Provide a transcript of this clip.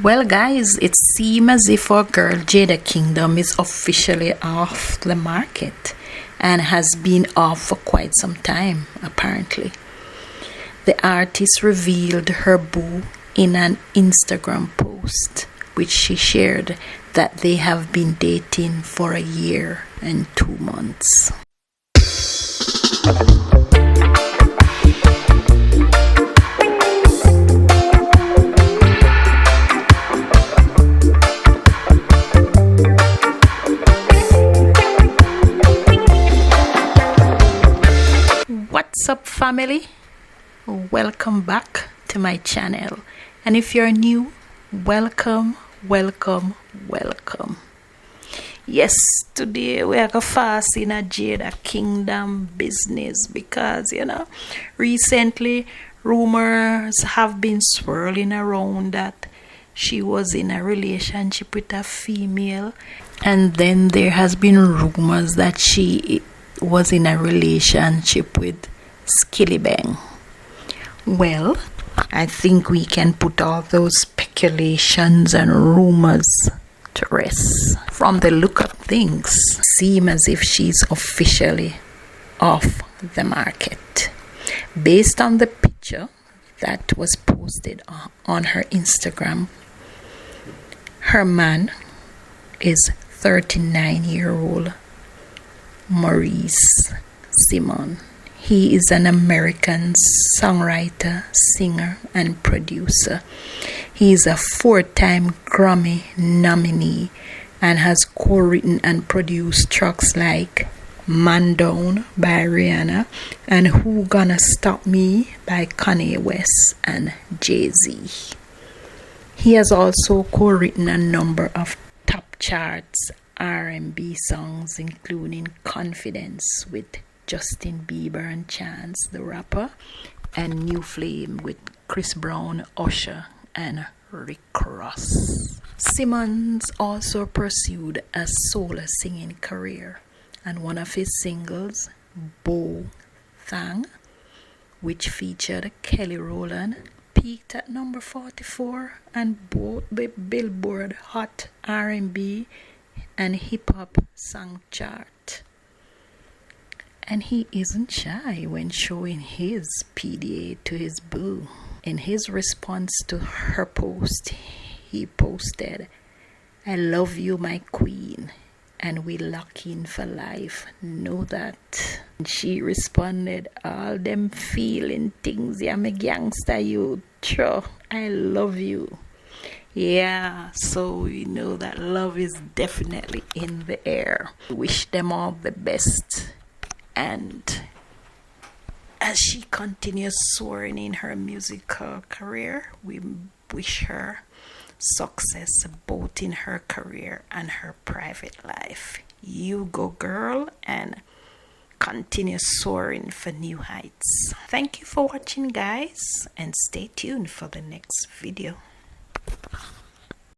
Well, guys, it seems as if our girl Jada Kingdom is officially off the market and has been off for quite some time, apparently. The artist revealed her boo in an Instagram post, which she shared that they have been dating for a year and 2 months. What's up, family? Welcome back to my channel, and if you're new, welcome. Yes, today we are going fast in a Jada Kingdom business because recently rumors have been swirling around that she was in a relationship with a female, and then there has been rumors that she was in a relationship with Skilly Bang. Well, I think we can put all those speculations and rumors to rest. From the look of things, seems as if she's officially off the market. Based on the picture that was posted on her Instagram, her man is 39-year-old Maurice Simmonds. He is an American songwriter, singer, and producer. He is a 4-time Grammy nominee and has co-written and produced tracks like Man Down by Rihanna and Who Gonna Stop Me by Kanye West and Jay-Z. He has also co-written a number of top charts R&B songs, including Confidence with Justin Bieber and Chance the Rapper, and New Flame with Chris Brown, Usher, and Rick Ross. Simmonds also pursued a solo singing career, and one of his singles, Bo Thang, which featured Kelly Rowland, peaked at number 44 on both the Billboard Hot R&B and Hip Hop Song chart. And he isn't shy when showing his PDA to his boo. In his response to her post, he posted, "I love you, my queen, and we lock in for life. Know that." And she responded, "All them feeling things, yeah, me gangster you. Sure, I love you." Yeah, so we know that love is definitely in the air. Wish them all the best. And as she continues soaring in her musical career, we wish her success both in her career and her private life. You go, girl, and continue soaring for new heights. Thank you for watching, guys, and stay tuned for the next video.